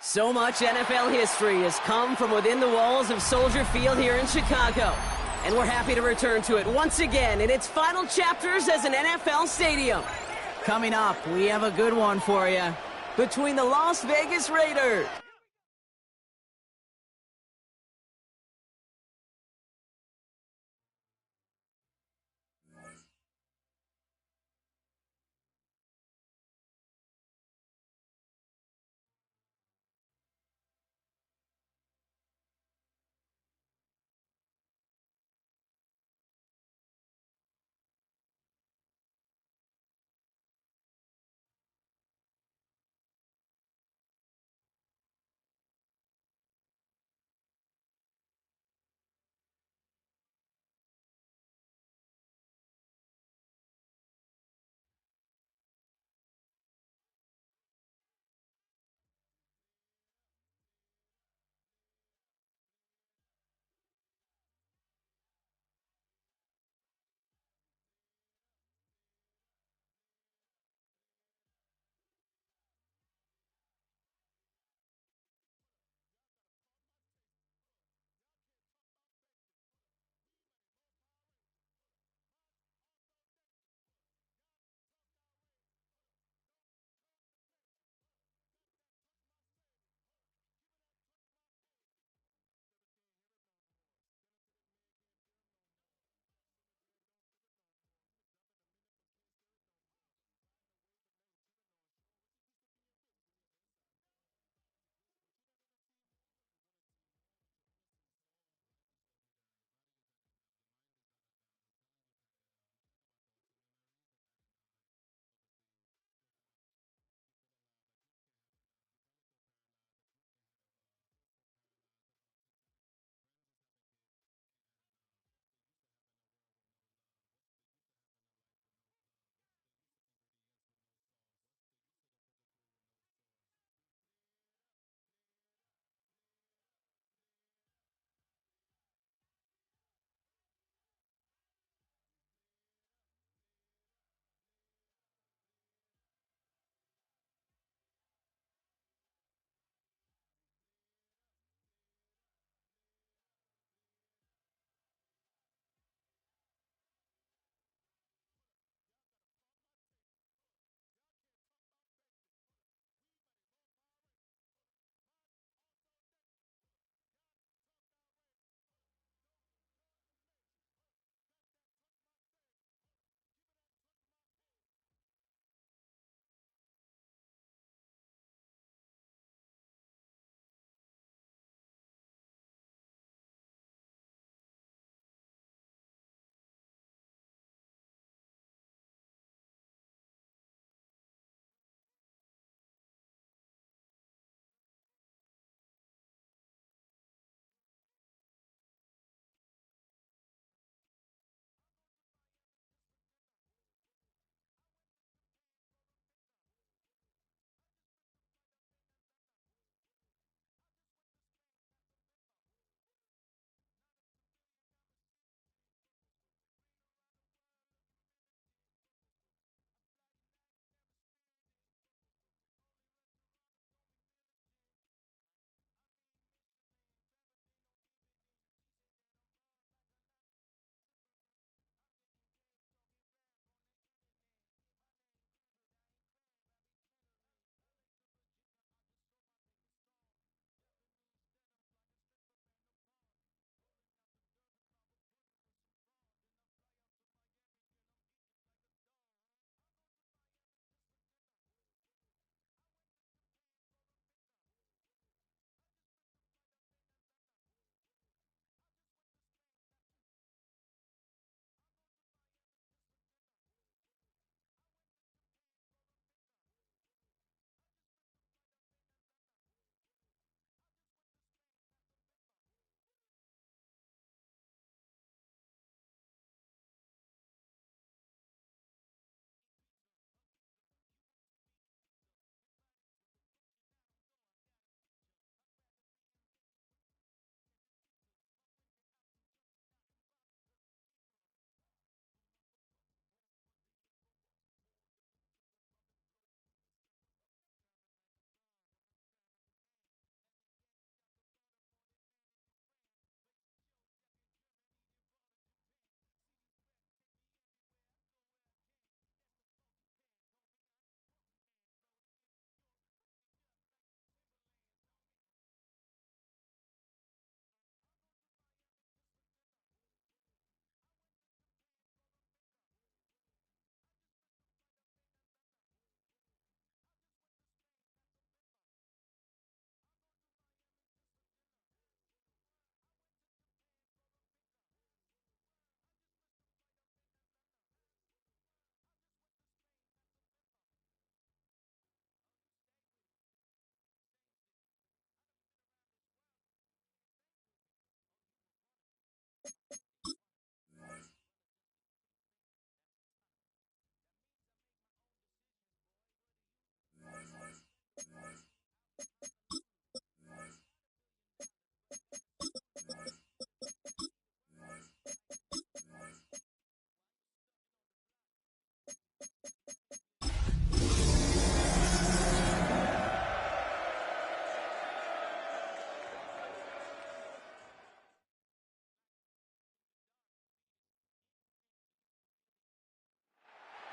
So much NFL history has come from within the walls of Soldier Field here in Chicago. And we're happy to return to it once again in its final chapters as an NFL stadium. Coming up, we have a good one for you. Between the Las Vegas Raiders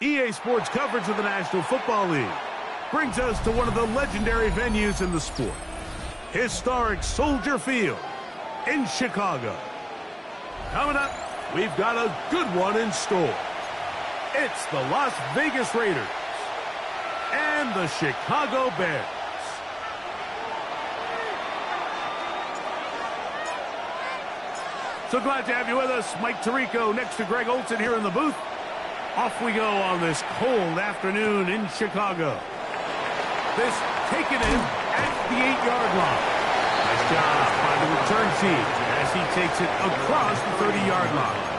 EA Sports coverage of the National Football League brings us to one of the legendary venues in the sport, historic Soldier Field in Chicago. Coming up, we've got a good one in store. It's the Las Vegas Raiders and the Chicago Bears. So glad to have you with us. Mike Tirico next to Greg Olson here in the booth. Off we go on this cold afternoon in Chicago. This taken in at the 8-yard line. Nice job by the return team as he takes it across the 30-yard line.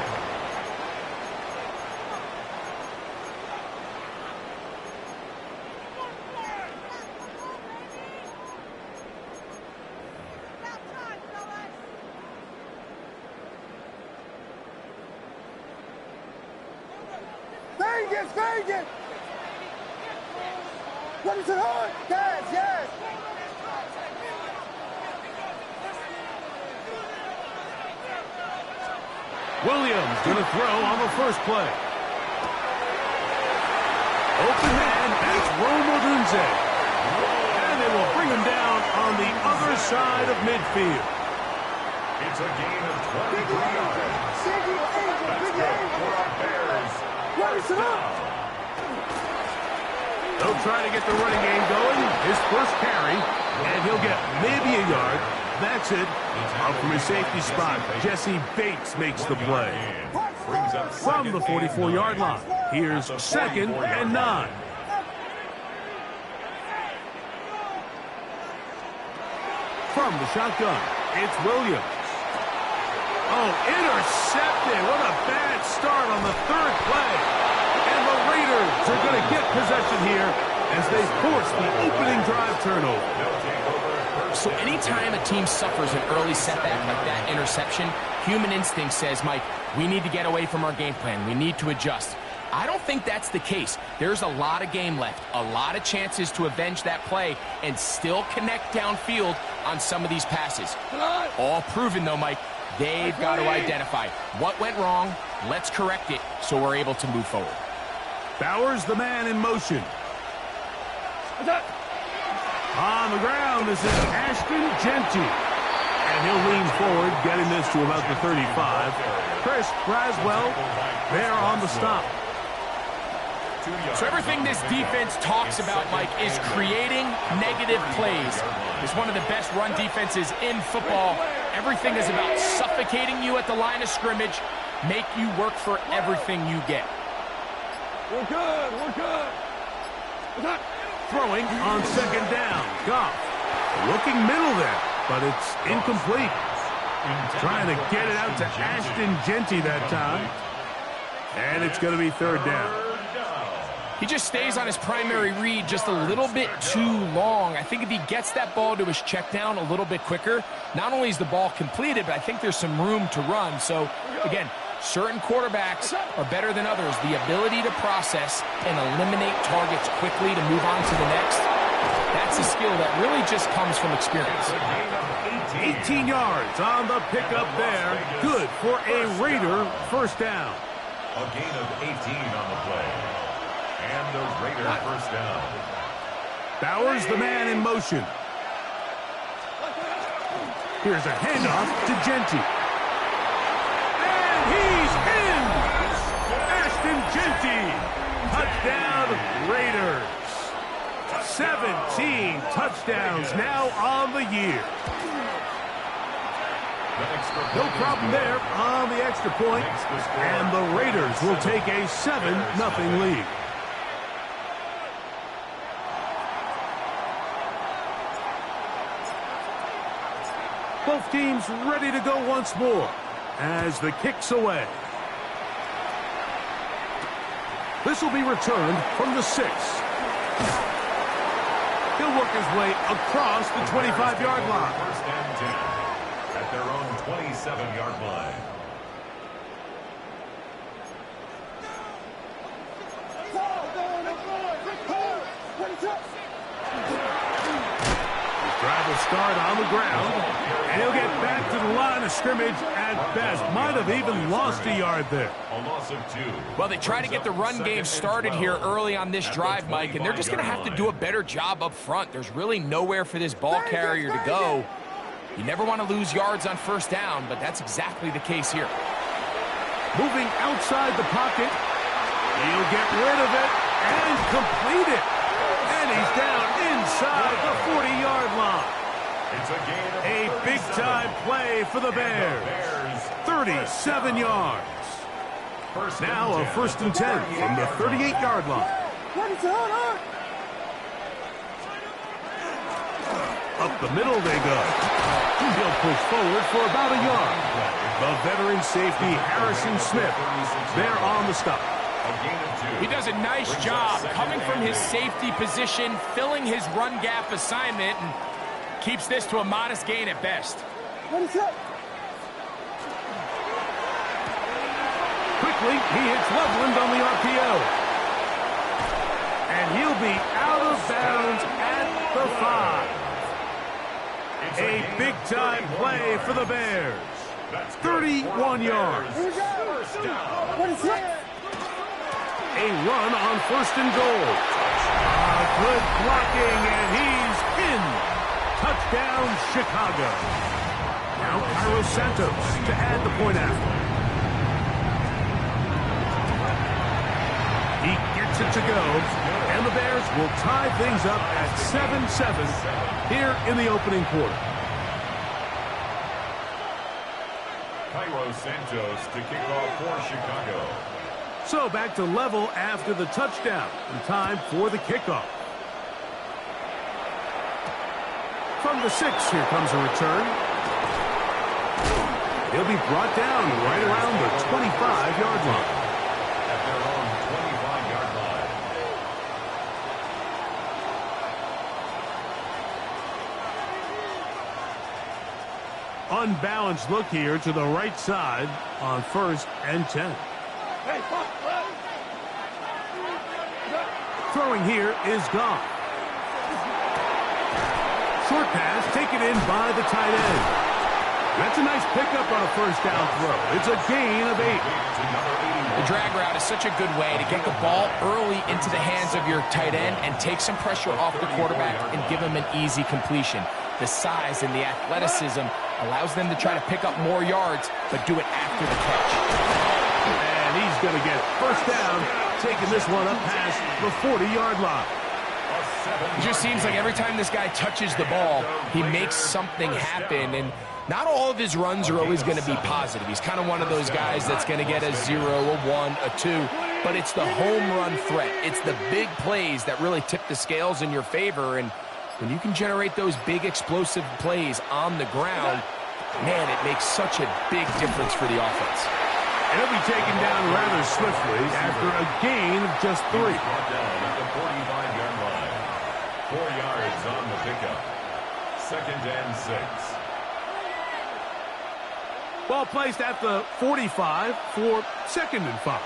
Vegas! What is it on? Yes! Williams going to throw on the first play. Open man, that's Rome Odunze. And they will bring him down on the other side of midfield. It's a gain of 23 yards. That's good for our Bears. They'll try to get the running game going. His first carry, and he'll get maybe a yard. That's it. Out from his safety spot, Jesse Bates makes the play. From the 44-yard line, here's 2nd and 9. From the shotgun, it's Williams. Oh, intercepted. What a bad start on the third play. And the Raiders are going to get possession here as they force the opening drive turnover. So anytime a team suffers an early setback like that interception, human instinct says, Mike, we need to get away from our game plan. We need to adjust. I don't think that's the case. There's a lot of game left, a lot of chances to avenge that play and still connect downfield on some of these passes. All proven, though, Mike. They've got to identify what went wrong. Let's correct it so we're able to move forward. Bowers, the man in motion. On the ground, this is Ashton Genty. And he'll lean forward, getting this to about the 35. Chris Braswell there on the stop. So everything this defense talks about, Mike, is creating negative plays. It's one of the best run defenses in football. Everything is about suffocating you at the line of scrimmage, make you work for everything you get. We're good. Throwing on 2nd down. Goff looking middle there, but it's incomplete. Trying to get it out to Ashton Genty that time. And it's going to be 3rd down. He just stays on his primary read just a little bit too long. I think if he gets that ball to his check down a little bit quicker, not only is the ball completed, but I think there's some room to run. So, again, certain quarterbacks are better than others. The ability to process and eliminate targets quickly to move on to the next, that's a skill that really just comes from experience. 18 yards on the pickup there. Good for a Raider first down. A gain of 18 on the play. And the Raider first down. Bowers, the man in motion. Here's a handoff to Genty. And he's in! Ashton Genty. Touchdown, Raiders. 17 touchdowns now on the year. No problem there on the extra point. And the Raiders will take a 7-0 lead. Both teams ready to go once more as the kick's away. This will be returned from the 6. He'll work his way across the 25-yard line. First and 10 at their own 27-yard line. Drive will start on the ground, and he'll get back to the line of scrimmage at best. Might have even lost a yard there. A loss of 2. Well, they try to get the run game started here early on this drive, Mike, and they're just going to have to do a better job up front. There's really nowhere for this ball carrier to go. You never want to lose yards on first down, but that's exactly the case here. Moving outside the pocket, he'll get rid of it and complete it. And he's down inside the 40-yard line. It's a gain of A big-time play for the Bears. 37 yards. Now a 1st and 10 from the 38-yard line. Up the middle they go. He'll push forward for about a yard. The veteran safety, Harrison Smith, there on the stop. He does a nice job coming from his safety position, filling his run gap assignment, and keeps this to a modest gain at best. Quickly, he hits Loveland on the RPO. And he'll be out of bounds at the 5. A big-time play for the Bears. 31 yards. A run on 1st and goal. Good blocking, and he's in. Touchdown, Chicago. Now Cairo Santos to add the point after. He gets it to go, and the Bears will tie things up at 7-7 here in the opening quarter. Cairo Santos to kick off for Chicago. So back to level after the touchdown, and time for the kickoff. From the 6, here comes a return. He'll be brought down right around the 25-yard line. At their own 25-yard line. Unbalanced look here to the right side on 1st and 10. Throwing here is Goff. Short pass taken in by the tight end. That's a nice pickup on a 1st down throw. It's a gain of 8. The drag route is such a good way to get the ball early into the hands of your tight end and take some pressure off the quarterback and give him an easy completion. The size and the athleticism allows them to try to pick up more yards, but do it after the catch. And he's going to get 1st down, taking this one up past the 40-yard line. It just seems like every time this guy touches the ball, he makes something happen, and not all of his runs are always going to be positive. He's kind of one of those guys that's going to get a 0, a 1, a 2, but it's the home run threat. It's the big plays that really tip the scales in your favor, and when you can generate those big explosive plays on the ground, man, it makes such a big difference for the offense. And he'll be taken down rather swiftly after a gain of just 3. Brought down at the 45-yard line. 4 yards on the pickup. 2nd and 6. Ball placed at the 45 for 2nd and 5.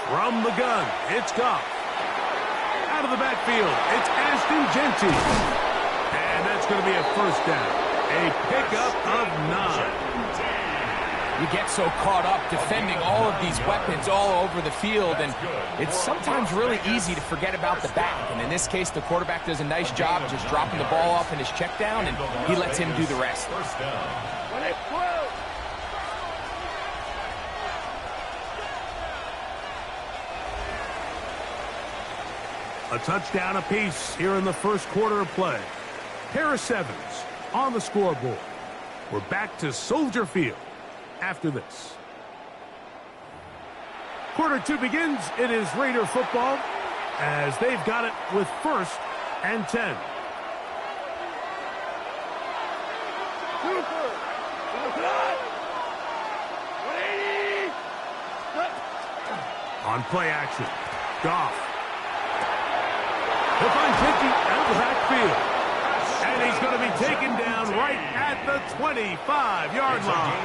From the gun, it's Goff. Out of the backfield, it's Ashton Genty. And that's going to be a 1st down. A pickup of 9. You get so caught up defending all of these weapons all over the field, and it's sometimes really easy to forget about the back. And in this case, the quarterback does a nice job just dropping the ball off in his check down, and he lets him do the rest. 1st down. A touchdown apiece here in the 1st quarter of play. Harris Evans on the scoreboard. We're back to Soldier Field after this. Quarter 2 begins. It is Raider football as they've got it with 1st and 10. On play action, Goff. He'll find Genty out of the backfield. And he's going to be taken down right at the 25-yard line.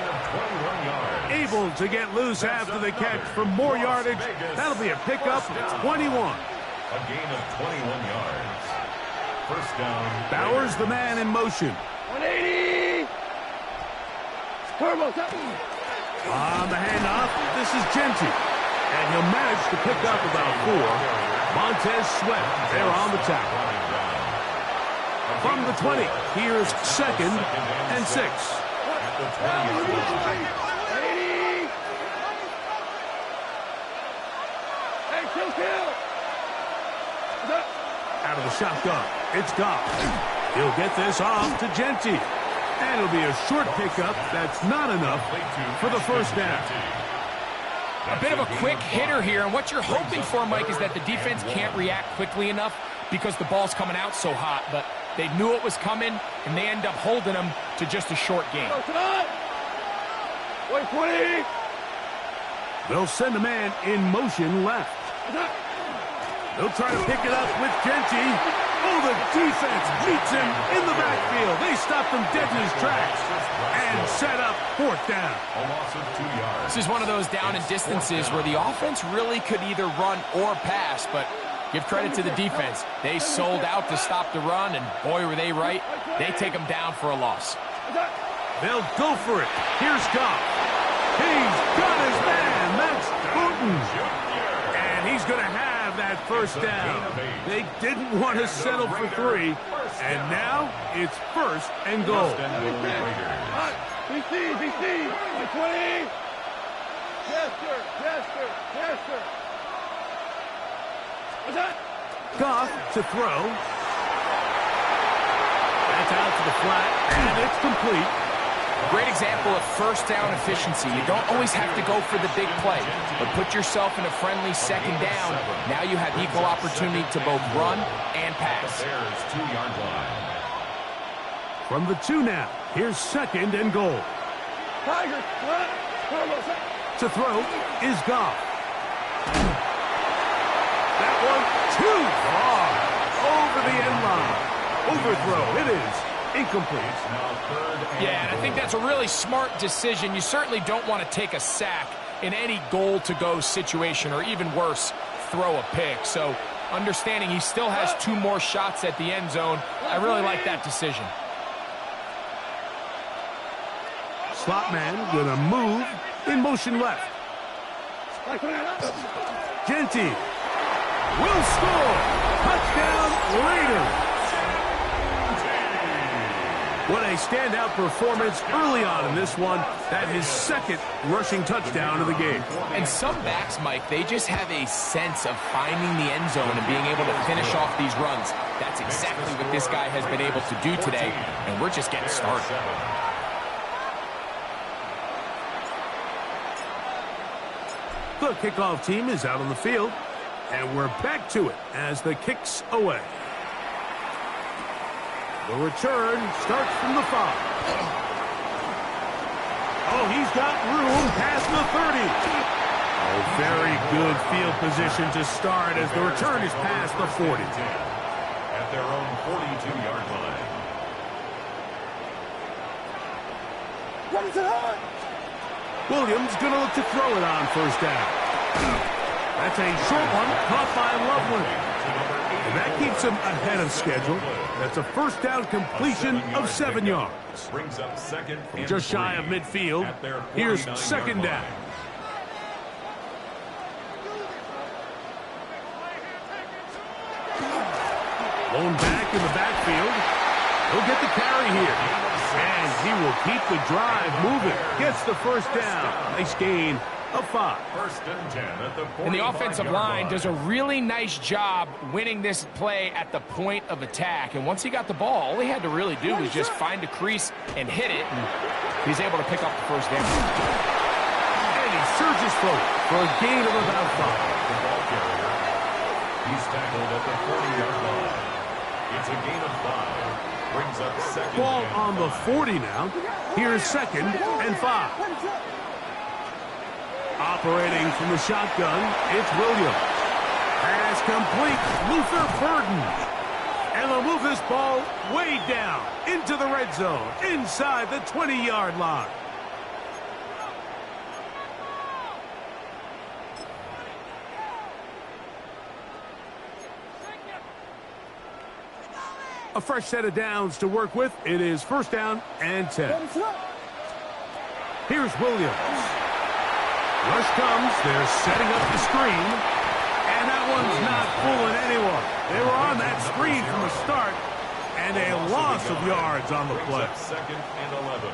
Able to get loose after the catch for more yardage. That'll be a pickup of 21. A gain of 21 yards. First down. Bowers the man in motion. 180. Turbo. On the handoff, this is Genty. And he'll manage to pick up about 4. Montez Sweat there on the tackle. From the 20, here's 2nd and 6. Hey, kill. Out of the shotgun, it's Goff. He'll get this off to Genty. And it'll be a short pickup that's not enough for the first down. A bit of a quick hitter here, and what you're hoping for, Mike, is that the defense can't react quickly enough because the ball's coming out so hot, but they knew it was coming, and they end up holding them to just a short game. 120. They'll send a man in motion left. They'll try to pick it up with Genty. Oh, the defense meets him in the backfield. They stopped him dead in his tracks and set up 4th down. A loss of 2 yards. This is one of those down and distances where the offense really could either run or pass, but give credit to the defense. They sold out to stop the run, and boy, were they right. They take them down for a loss. They'll go for it. Here's Goff. He's got his man. That's Booten. And he's going to have that first down. They didn't want to settle for 3. And now it's 1st and goal. BC. 120. Gesture. Goff to throw. That's out to the flat, and it's complete. Great example of first down efficiency. You don't always have to go for the big play, but put yourself in a friendly 2nd down. Now you have equal opportunity to both run and pass. Bears 2-yard line. From the 2 now, here's 2nd and goal. Tiger. To throw is Goff. That one too far over the end line. Overthrow. It is incomplete. Yeah, and I think that's a really smart decision. You certainly don't want to take a sack in any goal-to-go situation, or even worse, throw a pick. So understanding he still has 2 more shots at the end zone, I really like that decision. Slot man gonna move in motion left. Genty will score. Touchdown Raiders. What a standout performance early on in this one. That his 2nd rushing touchdown of the game. And some backs, Mike, they just have a sense of finding the end zone and being able to finish off these runs. That's exactly what this guy has been able to do today, and we're just getting started. The kickoff team is out on the field, and we're back to it as the kick's away. The return starts from the 5. Oh, he's got room past the 30. Oh, very good field position to start as the return is past the 40. At their own 42-yard line. Williams going to look to throw it on first down. That's a short one caught by Loveland. And that keeps him ahead of schedule. That's a first down completion of 7 yards. Brings up 2nd and Just shy of 3 midfield. at their Here's 49-yard 2nd down. line. Lone back in the backfield. He'll get the carry here. And he will keep the drive moving. Gets the first down. Nice gain of 5. 1st and 10 at the 45-yard And the offensive line does a really nice job winning this play at the point of attack. And once he got the ball, all he had to really do was just find a crease and hit it. And he's able to pick up the first down. And he surges forward for a gain of about 5. The ball carrier. He's tackled at the 40-yard line. It's a gain of 5. Brings up 2nd. Ball and on the 40 now. Here's 2nd and 5. Operating from the shotgun, it's Williams. Pass complete. Luther Burden. And they'll move this ball way down into the red zone, inside the 20-yard line. A fresh set of downs to work with. It is first down and 10. Here's Williams. Rush comes. They're setting up the screen. And that one's not fooling anyone. They were on that screen from the start. And a loss of yards on the play. Second and 11.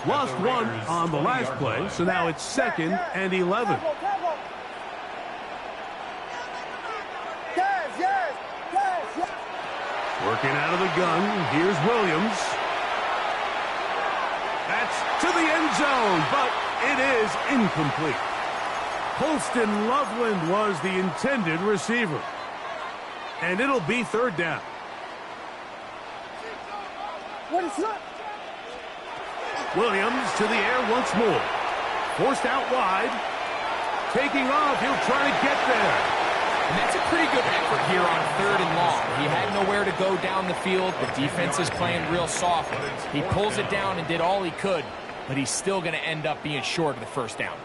Lost one on the last play, so now it's second and 11. Working out of the gun, here's Williams. That's to the end zone, but it is incomplete. Holston Loveland was the intended receiver. And it'll be third down. Williams to the air once more. Forced out wide. Taking off, he'll try to get there. And that's a pretty good effort here on 3rd and long. He had nowhere to go down the field. The defense is playing real soft. He pulls it down and did all he could, but he's still going to end up being short of the first down.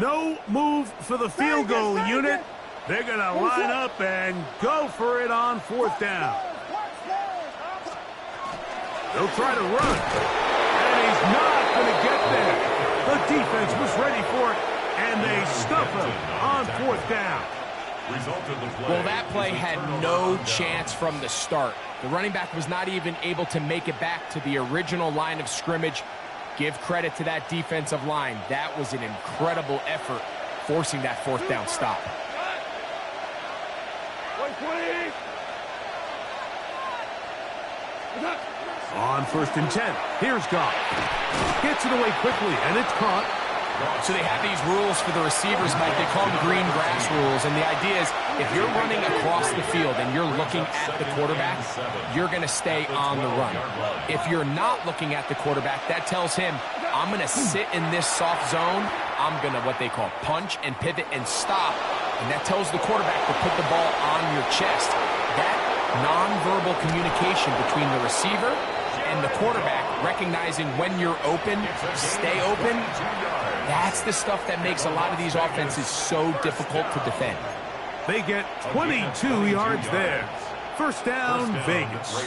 No move for the field goal unit. They're going to line up and go for it on 4th down. They'll try to run. And he's not going to get there. The defense was ready for it. And they stuff him on 4th down. Well, that play had no chance from the start. The running back was not even able to make it back to the original line of scrimmage. Give credit to that defensive line. That was an incredible effort, forcing that 4th down stop. 120. On 1st and 10, here's Goff. Gets it away quickly, and it's caught. So they have these rules for the receivers, Mike. They call them green grass rules. And the idea is if you're running across the field and you're looking at the quarterback, you're going to stay on the run. If you're not looking at the quarterback, that tells him, I'm going to sit in this soft zone. I'm going to what they call punch and pivot and stop. And that tells the quarterback to put the ball on your chest. That nonverbal communication between the receiver and the quarterback, recognizing when you're open, stay open, that's the stuff that makes a lot of these offenses so difficult to defend. They get 22 yards there. First down, Vegas.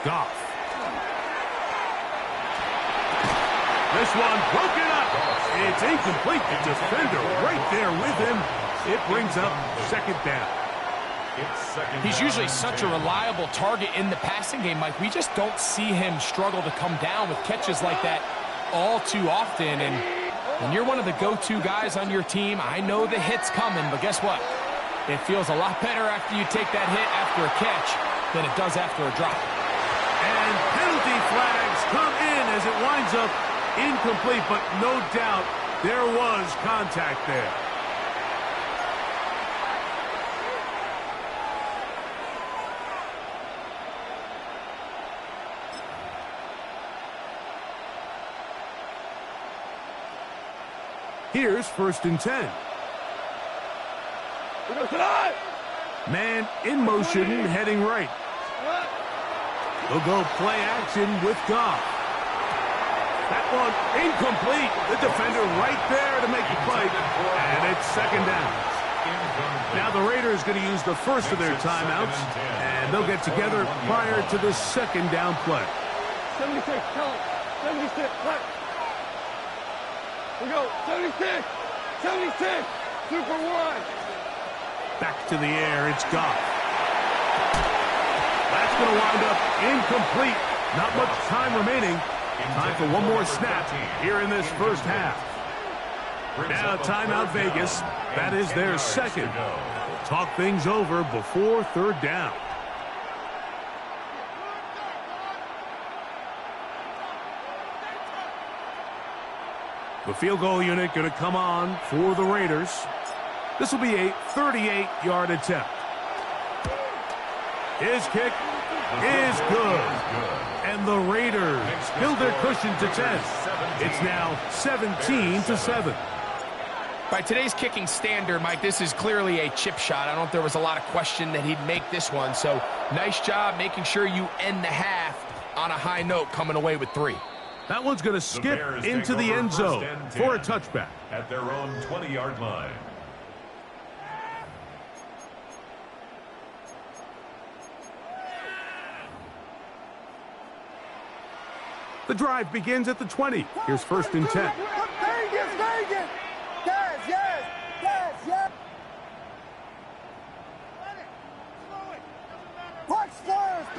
Goff. This one broken up. It's incomplete. The defender right there with him. It brings up second down. He's usually such a reliable target in the passing game, Mike. We just don't see him struggle to come down with catches like that all too often. And when you're one of the go-to guys on your team, I know the hit's coming, but guess what? It feels a lot better after you take that hit after a catch than it does after a drop. And penalty flags come in as it winds up incomplete, but no doubt there was contact there. Here's 1st and 10. Man in motion, heading right. They'll go play action with Goff. That one incomplete. The defender right there to make the play. And it's second down. Now the Raiders going to use the first of their timeouts. And they'll get together prior to the second down play. 76, tell him. 76, play. We go, 76, 76, super wide. Back to the air, it's Goff. That's going to wind up incomplete. Not much time remaining. Time for one more snap here in this first half. Now timeout Vegas. That is their second. We'll talk things over before third down. The field goal unit going to come on for the Raiders. This will be a 38-yard attempt. His kick is good. And the Raiders build their cushion to 10. It's now 17-7. By today's kicking standard, Mike, this is clearly a chip shot. I don't think there was a lot of question that he'd make this one. So nice job making sure you end the half on a high note, coming away with 3. That one's going to skip into the end zone for a touchback. At their own 20-yard line. The drive begins at the 20. Here's 1st and 10. Vegas! Yes! Punch first!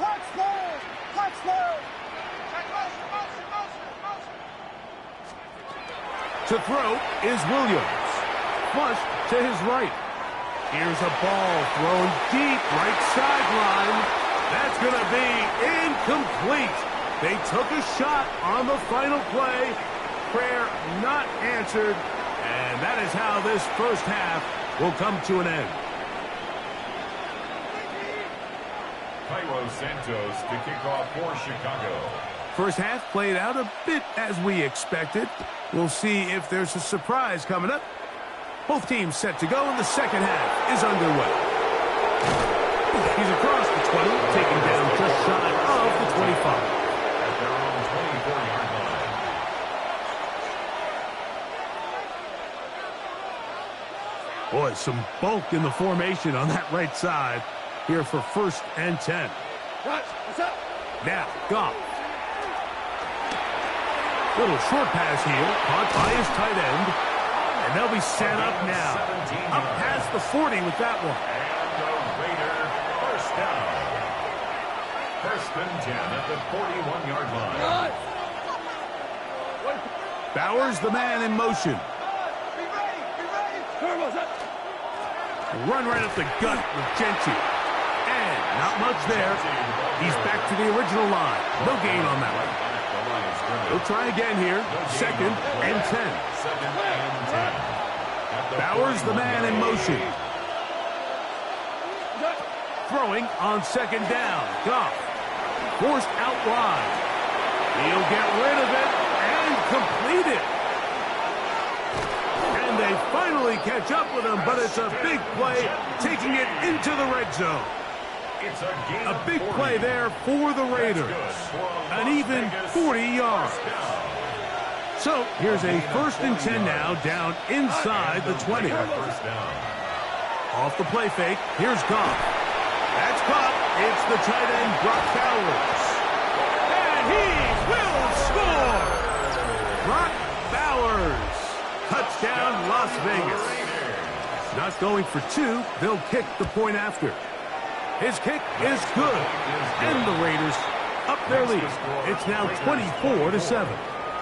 To throw is Williams. Flush to his right. Here's a ball thrown deep right sideline. That's going to be incomplete. They took a shot on the final play. Prayer not answered. And that is how this first half will come to an end. Cairo Santos to kick off for Chicago. First half played out a bit as we expected. We'll see if there's a surprise coming up. Both teams set to go, and the second half is underway. He's across the 20, taken down just shy of the 25. At their own 24-yard line. Boy, some bulk in the formation on that right side here for 1st and 10. What's up? Now, Goff. Little short pass here, caught by his tight end. And they'll be set up now. Up past the 40 with that one. And the Raider first down. 1st and 10 at the 41-yard line. Bowers, the man in motion. Be ready! Turbo's up! Run right up the gut with Gentry. And not much there. He's back to the original line. No gain on that one. We'll try again here. 2nd and 10. 2nd and 10. Bowers, the man in motion. Throwing on 2nd down. Goff. Forced out wide. He'll get rid of it and complete it. And they finally catch up with him, but it's a big play, taking it into the red zone. It's a big play there for the Raiders. An even 40 yards. So here's a 1st and 10 now, down inside the 20. First down. Off the play fake, here's Goff. That's caught. It's the tight end, Brock Bowers. And he will score! Brock Bowers. Touchdown, Las Vegas. Not going for 2. They'll kick the point after. His kick is good. And the Raiders up their lead. It's now 24-7.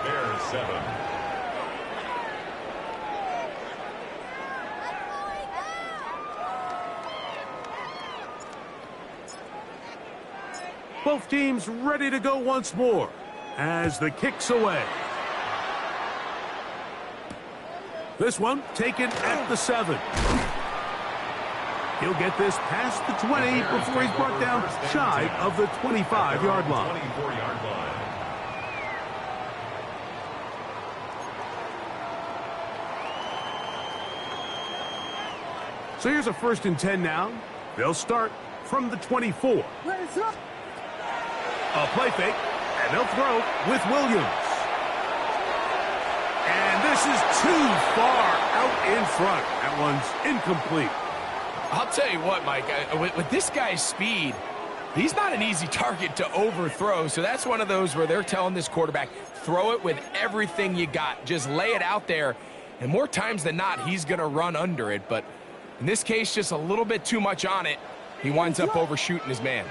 Bears 7. Both teams ready to go once more as the kick's away. This one taken at the 7. He'll get this past the 20 before he's brought down shy of the 25-yard line. 24-yard line. So here's a 1st and 10 now. They'll start from the 24. A play fake, and they'll throw with Williams. And this is too far out in front. That one's incomplete. I'll tell you what, Mike, with this guy's speed, he's not an easy target to overthrow. So that's one of those where they're telling this quarterback, throw it with everything you got. Just lay it out there. And more times than not, he's going to run under it. But in this case, just a little bit too much on it. He winds up overshooting his man.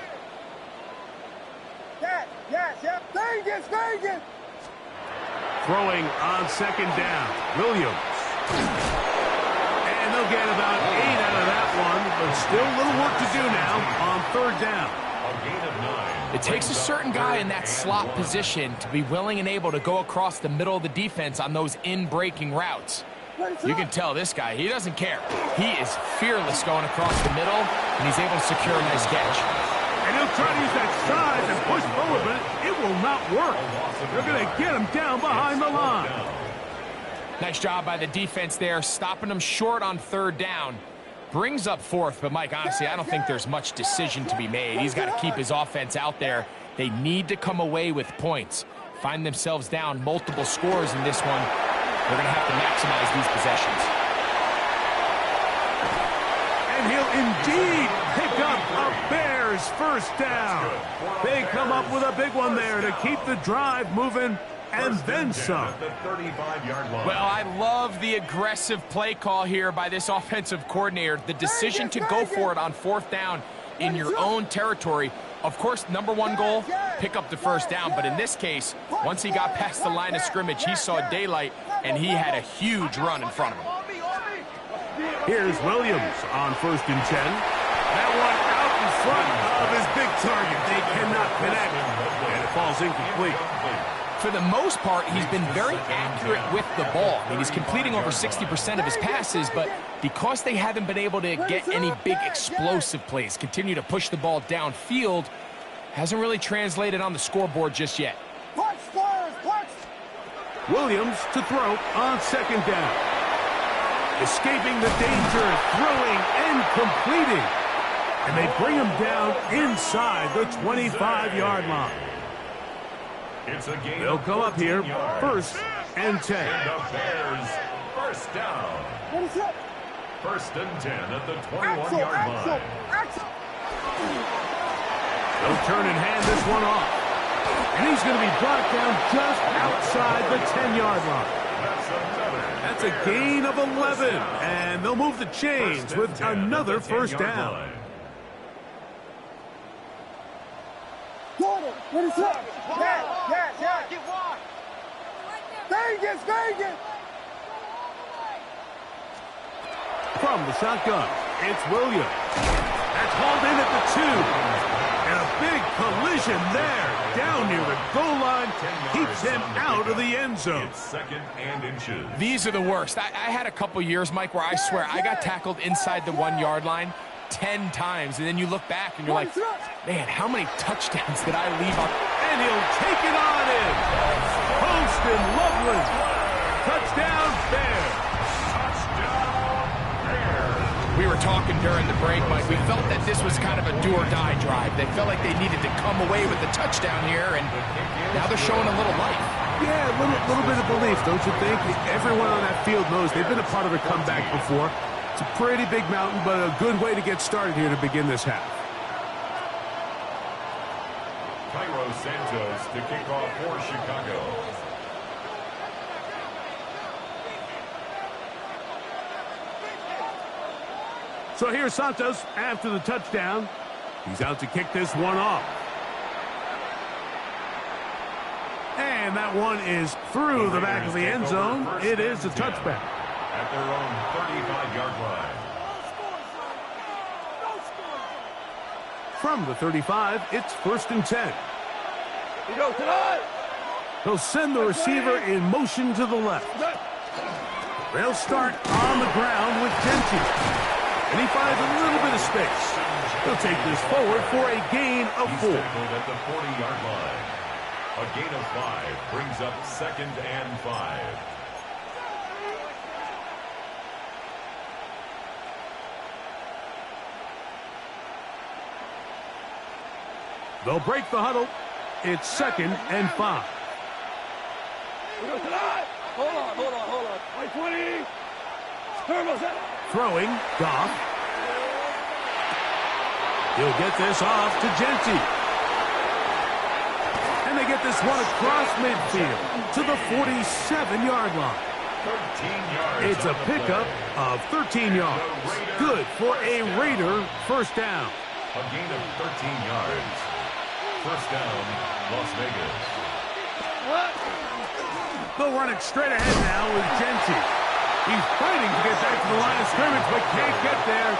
Yes. Vegas! Throwing on 2nd down. Williams. And they'll get about 8 out of that one, but still a little work to do now on 3rd down. A gain of 9. It takes a certain guy in that slot position to be willing and able to go across the middle of the defense on those in-breaking routes. You can tell this guy, he doesn't care. He is fearless going across the middle, and he's able to secure a nice catch. And he'll try to use that size and push forward, but it will not work. They're going to get him down behind the line. Nice job by the defense there, stopping him short on third down. Brings up fourth, but Mike, honestly, I don't think there's much decision to be made. He's got to keep his offense out there. They need to come away with points. Find themselves down multiple scores in this one. They're going to have to maximize these possessions. And he'll indeed pick up a Bears first down. They come up with a big one there to keep the drive moving. And then some. Well, I love the aggressive play call here by this offensive coordinator. The decision to go for it on fourth down in your own territory. Of course, number one goal, pick up the first down. But in this case, once he got past the line of scrimmage, he saw daylight, and he had a huge run in front of him. Here's Williams on 1st and 10. That one out in front of his big target. They cannot connect, and it falls incomplete. For the most part, he's been very accurate with the ball. I mean, he's completing over 60% of his passes, but because they haven't been able to get any big explosive plays, continue to push the ball downfield, hasn't really translated on the scoreboard just yet. Williams to throw on 2nd down. Escaping the danger, throwing and completing. And they bring him down inside the 25-yard line. They'll come up here, 1st and 10. And the Bears, first down. 1st and 10 at the 21-yard line. They'll turn and hand this one off. And he's going to be brought down just outside the 10-yard line. That's a gain of 11. And they'll move the chains with another first down. What is up? Yeah. Get wide. Vegas. From the shotgun, it's Williams. That's hauled in at the 2. And a big collision there, down near the goal line, keeps him out of the end zone. It's 2nd and inches. These are the worst. I had a couple years, Mike, where I swear I got tackled inside the 1-yard line 10 times, and then you look back and you're like, man, how many touchdowns did I leave on? And he'll take it on in. Post and Loveland. Touchdown, Bears. We were talking during the break, Mike. We felt that this was kind of a do-or-die drive. They felt like they needed to come away with the touchdown here, and now they're showing a little life. Yeah, a little bit of belief, don't you think? Everyone on that field knows they've been a part of a comeback before. It's a pretty big mountain, but a good way to get started here to begin this half. Cairo Santos to kick off for Chicago. So here's Santos after the touchdown. He's out to kick this one off. And that one is through the back of the end zone. It is a touchback. At their own 35-yard line. From the 35, it's 1st and 10. They'll send the receiver in motion to the left. They'll start on the ground with Genty. And he finds a little bit of space. He'll take this forward for a gain of 4. At the 40-yard line. A gain of 5 brings up 2nd and 5. They'll break the huddle. It's 2nd and 5. Hold on. 20. Throwing, Goff. He'll get this off to Genty. And they get this one across midfield to the 47-yard line. 13 yards. It's a pickup of 13 yards. Good for a Raider first down. A gain of 13 yards. First down, Las Vegas. They'll run it straight ahead now with Genty. He's fighting to get back to the line of scrimmage, but can't get there.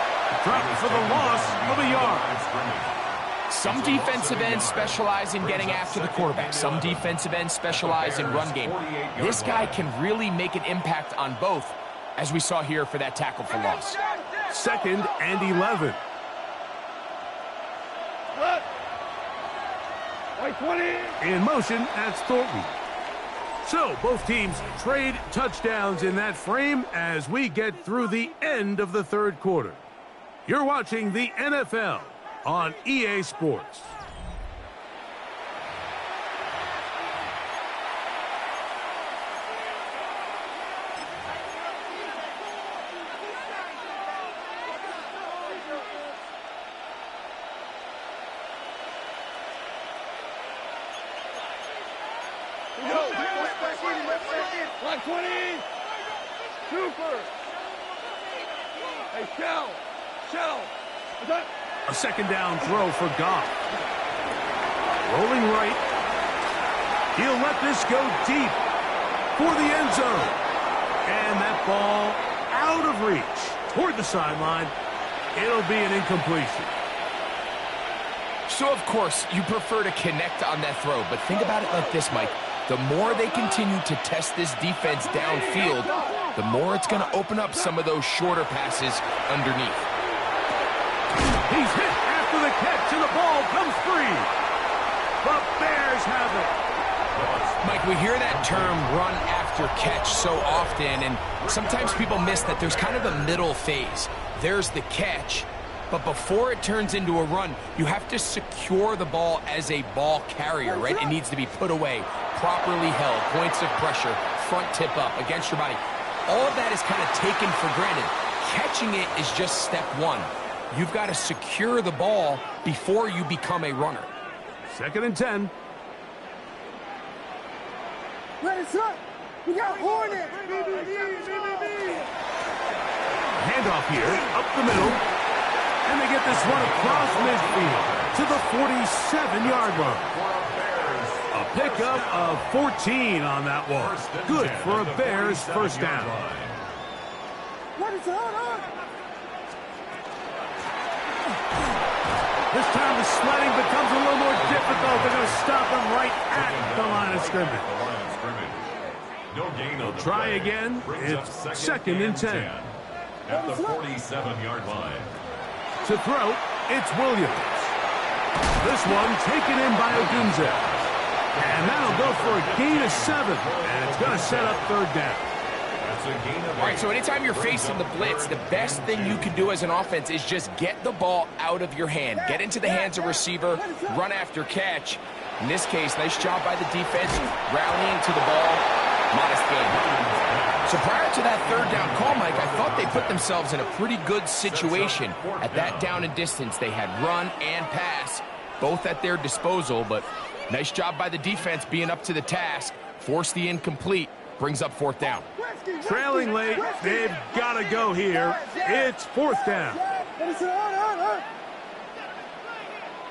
Dropped for the loss of a yard. Some defensive ends specialize in getting after the quarterback. Some defensive ends specialize in run game. This guy can really make an impact on both, as we saw here for that tackle for loss. 2nd and 11. In motion, that's Thornton. So, both teams trade touchdowns in that frame as we get through the end of the 3rd quarter. You're watching the NFL on EA Sports. Black 20. Super. Hey, Shell. A 2nd down throw for Goff. Rolling right. He'll let this go deep for the end zone. And that ball out of reach toward the sideline. It'll be an incompletion. So, of course, you prefer to connect on that throw, but think about it like this, Mike. The more they continue to test this defense downfield, the more it's going to open up some of those shorter passes underneath. He's hit after the catch, and the ball comes free. The Bears have it. Mike, we hear that term run after catch so often, and sometimes people miss that there's kind of a middle phase. There's the catch, but before it turns into a run, you have to secure the ball as a ball carrier, right? It needs to be put away, properly held, points of pressure, front tip up against your body. All of that is kind of taken for granted. Catching it is just step one. You've got to secure the ball before you become a runner. 2nd and 10. Ready, son. We got Hornet. Handoff here, up the middle. And they get this one across midfield to the 47-yard line. A pickup of 14 on that one. Good for a Bears 1st down. What is on? This time the sledding becomes a little more difficult. They're going to stop him right at the line of scrimmage. They'll try again. It's 2nd and 10. At the 47-yard line. To throw, it's Williams. This one taken in by Odunze. And that'll go for a gain of 7. And it's going to set up 3rd down. All right, so anytime you're facing the blitz, the best thing you can do as an offense is just get the ball out of your hand. Get into the hands of receiver, run after catch. In this case, nice job by the defense, rallying to the ball. Modest gain. So prior to that 3rd down call, Mike, I thought they put themselves in a pretty good situation. At that down and distance, they had run and pass, both at their disposal, but nice job by the defense being up to the task. Force the incomplete, brings up 4th down. Trailing late, they've got to go here. It's 4th down.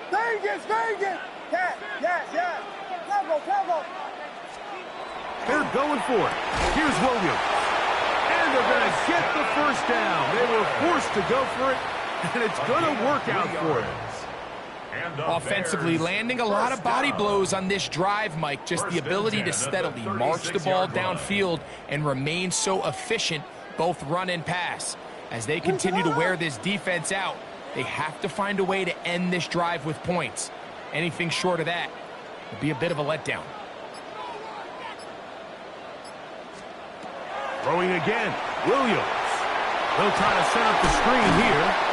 Vegas. Yes. Level. They're going for it. Here's Williams. And they're going to get the 1st down. They were forced to go for it, and it's going to work out for them. Offensively, landing a lot of body blows on this drive, Mike. Just the ability to steadily march the ball downfield and remain so efficient, both run and pass. As they continue to wear this defense out, they have to find a way to end this drive with points. Anything short of that would be a bit of a letdown. Throwing again, Williams. They'll try to set up the screen here.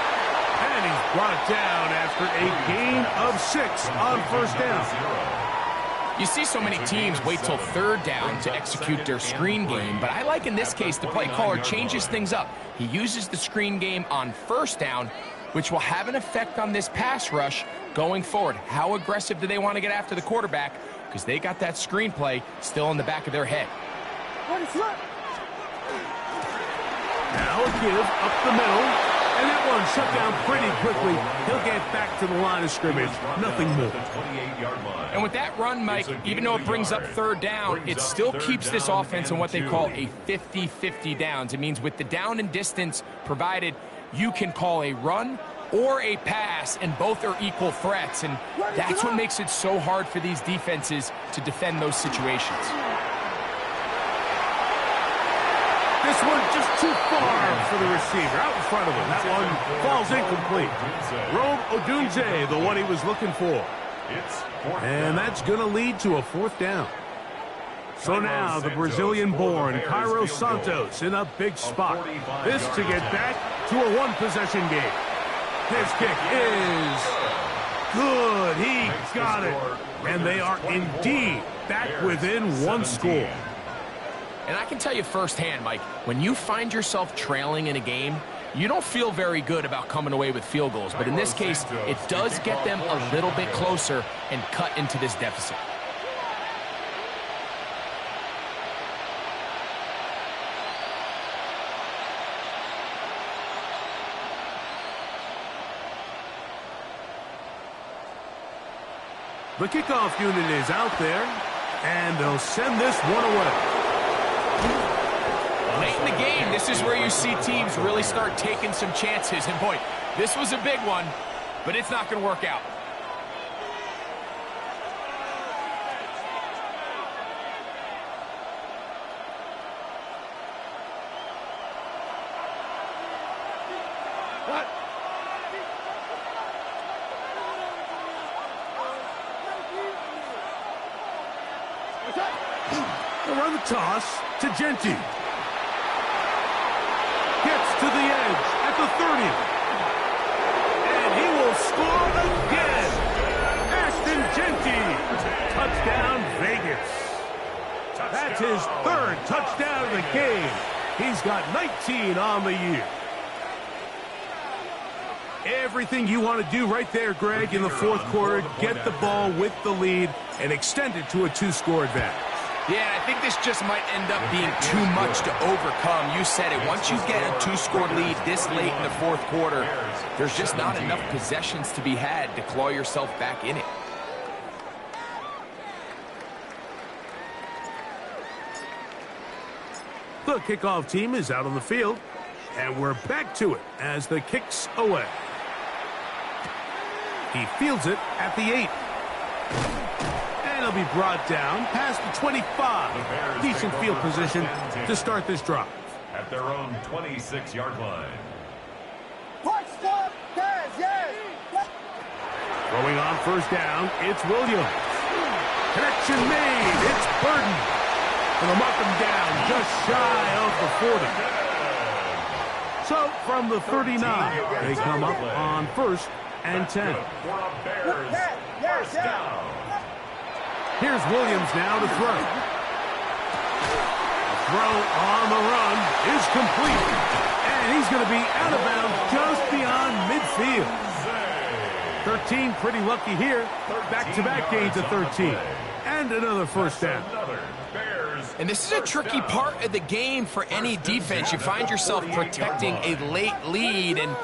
And he's brought down after a gain of 6 on 1st down. You see so many teams wait till 3rd down to execute their screen game, but I like in this case the play caller changes things up. He uses the screen game on 1st down, which will have an effect on this pass rush going forward. How aggressive do they want to get after the quarterback? Because they got that screen play still in the back of their head. Now a give up the middle. And that one shut down pretty quickly. He'll get back to the line of scrimmage. Nothing more. And with that run, Mike, even though it brings up 3rd down, it still keeps this offense in what they call a 50-50 downs. It means with the down and distance provided, you can call a run or a pass, and both are equal threats, and that's what makes it so hard for these defenses to defend those situations. This one just too far for the receiver, out in front of him. That one falls incomplete. Rome Odunze, the one he was looking for. And that's going to lead to a fourth down. So now the Brazilian-born Cairo Santos in a big spot. This to get back to a one-possession game. His kick is good. He got it. And they are indeed back within one score. And I can tell you firsthand, Mike, when you find yourself trailing in a game, you don't feel very good about coming away with field goals. But in this case, it does get them a little bit closer and cut into this deficit. The kickoff unit is out there, and they'll send this one away. Late in the game, this is where you see teams really start taking some chances. And boy, this was a big one, but it's not going to work out. They'll run the toss to Genti. Gets to the edge at the 30. And he will score again. Ashton Genti. Touchdown, Vegas. That's his third touchdown of the game. He's got 19 on the year. Everything you want to do right there, Greg, in the fourth quarter, get the ball with the lead and extend it to a two-score advantage. Yeah, I think this just might end up being too much to overcome. You said it. Once you get a two-score lead this late in the fourth quarter, there's just not enough possessions to be had to claw yourself back in it. The kickoff team is out on the field, and we're back to it as the kick's away. He fields it at the 8. And he'll be brought down past the 25. Decent field position to start this drive. At their own 26-yard line. Throwing on first down, it's Williams. Connection made. It's Burden. And they'll mark him down just shy of the 40. So from the 39, they come up on 1st and 10. First down. Here's Williams now to throw. The throw on the run is complete. And he's going to be out of bounds just beyond midfield. 13, pretty lucky here. Back-to-back gains of 13. And another first down. And this is a tricky part of the game for any defense. You find yourself protecting a late lead, and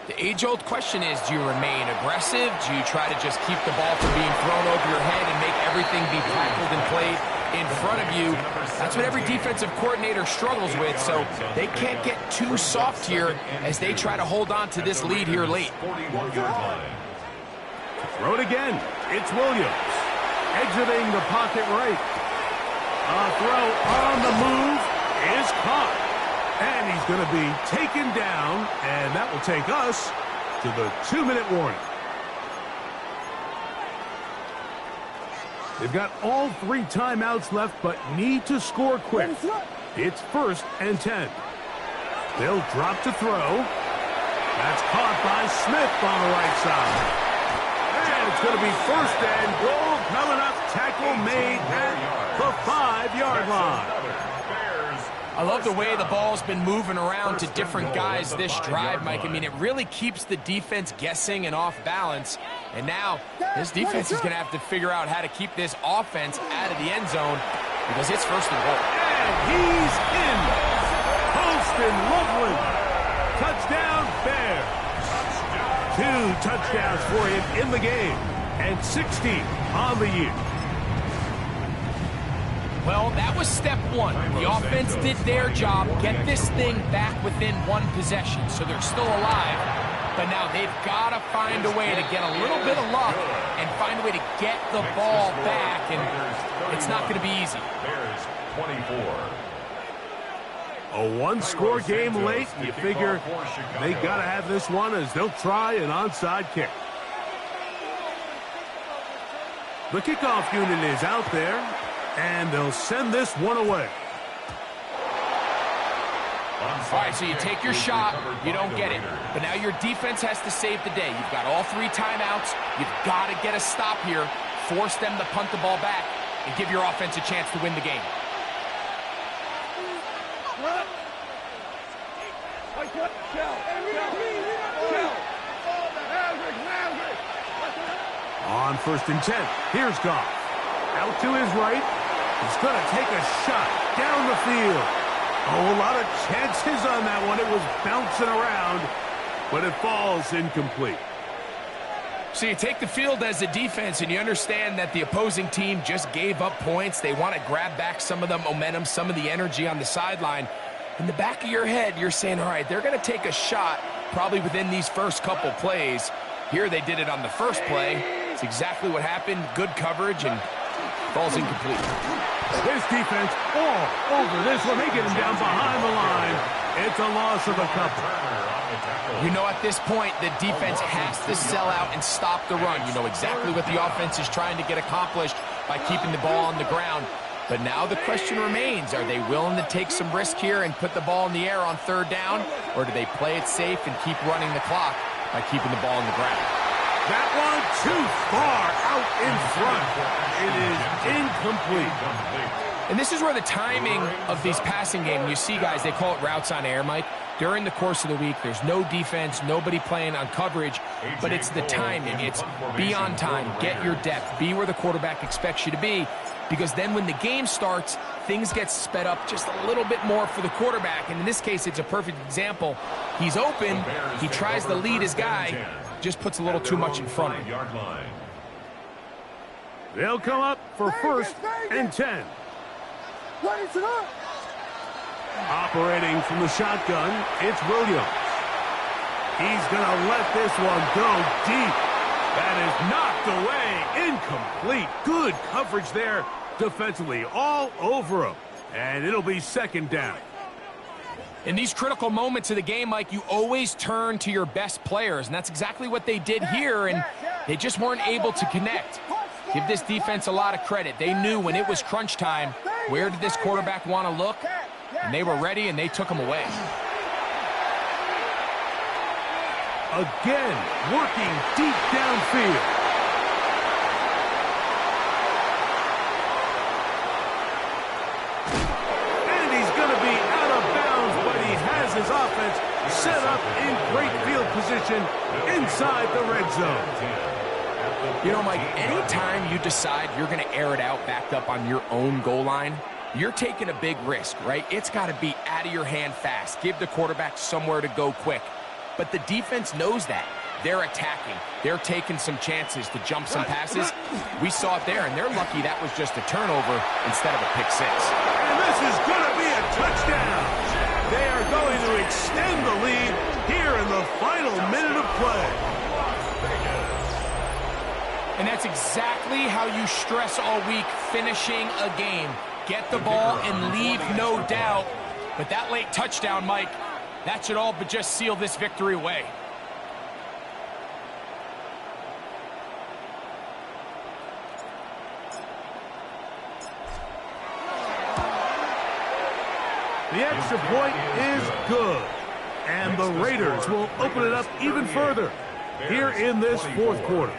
the age-old question is, do you remain aggressive? Do you try to just keep the ball from being thrown over your head and make everything be tackled and played in front of you? That's what every defensive coordinator struggles with, so they can't get too soft here as they try to hold on to this lead here late. Throw it again. It's Williams. Exiting the pocket right. A throw on the move is caught. And he's going to be taken down, and that will take us to the 2-minute warning. They've got all 3 timeouts left, but need to score quick. It's 1st and 10. They'll drop to throw. That's caught by Smith on the right side. And it's going to be 1st and goal coming up. Tackle made at the 5-yard line. I love the way the ball's been moving around to different guys this drive, Mike. I mean, it really keeps the defense guessing and off balance. And now this defense is going to have to figure out how to keep this offense out of the end zone because it's 1st and goal. And he's in. Holston Loveland. Touchdown, Bears. 2 touchdowns for him in the game. And 16 on the year. Well, that was step 1. The offense did their job, get this thing back within 1 possession, so they're still alive. But now they've got to find a way to get a little bit of luck and find a way to get the ball back, and it's not going to be easy. Bears 24. A one-score game late. You figure they got to have this one as they'll try an onside kick. The kickoff unit is out there, and they'll send this one away. All right, so you take your shot, you don't get it. But now your defense has to save the day. You've got all 3 timeouts. You've got to get a stop here, force them to punt the ball back, and give your offense a chance to win the game. On 1st and 10, here's Goff. Out to his right. He's going to take a shot down the field. Oh, a lot of chances on that one. It was bouncing around, but it falls incomplete. So you take the field as a defense, and you understand that the opposing team just gave up points. They want to grab back some of the momentum, some of the energy on the sideline. In the back of your head, you're saying, all right, they're going to take a shot probably within these first couple plays. Here they did it on the first play. It's exactly what happened. Good coverage, and falls incomplete. His defense all over this one. They get him down behind the line. It's a loss of a couple. You know, at this point, the defense has to sell out and stop the run. You know exactly what the offense is trying to get accomplished by keeping the ball on the ground. But now the question remains, are they willing to take some risk here and put the ball in the air on 3rd down? Or do they play it safe and keep running the clock by keeping the ball on the ground? That one too far out in front. It is incomplete. And this is where the timing of these passing games, you see, guys, they call it routes on air, Mike. During the course of the week, there's no defense, nobody playing on coverage, but it's the timing. It's be on time, get your depth, be where the quarterback expects you to be, because then when the game starts, things get sped up just a little bit more for the quarterback. And in this case, it's a perfect example. He's open, he tries to lead his guy, just puts a little too much in front of him. They'll come up for 1st and 10. Operating from the shotgun, it's Williams. He's going to let this one go deep. That is knocked away. Incomplete. Good coverage there defensively all over him. And it'll be 2nd down. In these critical moments of the game, Mike, you always turn to your best players, and that's exactly what they did here, and they just weren't able to connect. Give this defense a lot of credit. They knew when it was crunch time, where did this quarterback want to look? And they were ready, and they took him away. Again, working deep downfield. And he's going to be out of bounds, but he has his offense set up in great field position inside the red zone. You know, Mike, anytime you decide you're going to air it out backed up on your own goal line, you're taking a big risk, right? It's got to be out of your hand fast. Give the quarterback somewhere to go quick. But the defense knows that. They're attacking. They're taking some chances to jump some passes. We saw it there, and they're lucky that was just a turnover instead of a pick 6. And this is going to be a touchdown. They are going to extend the lead here in the final minute of play. And that's exactly how you stress all week, finishing a game. Get the ball and leave no doubt. But that late touchdown, Mike, that should all but just seal this victory away. The extra point is good. And the Raiders will open it up even further here in this 4th quarter.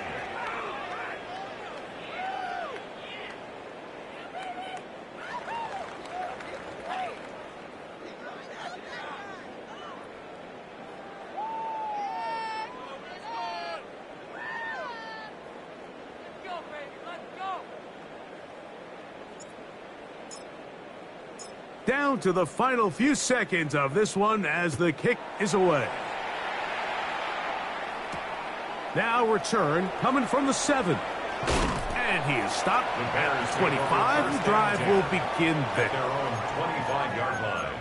Down to the final few seconds of this one as the kick is away. Now return coming from the 7. And he is stopped at the 25. The drive will begin there. Their own 25-yard line.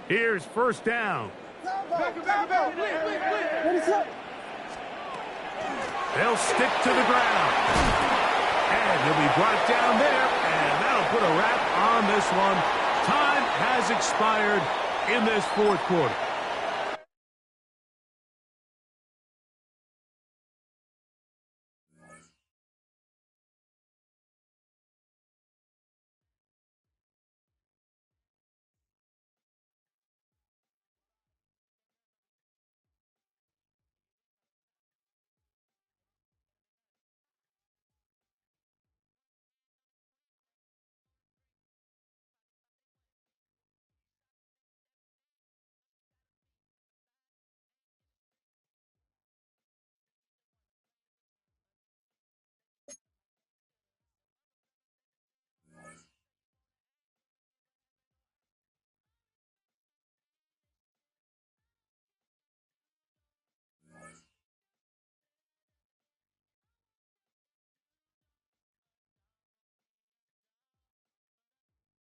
Here's first down. They'll stick to the ground. And he'll be brought down there, and that'll put a wrap on this one. Time has expired in this fourth quarter.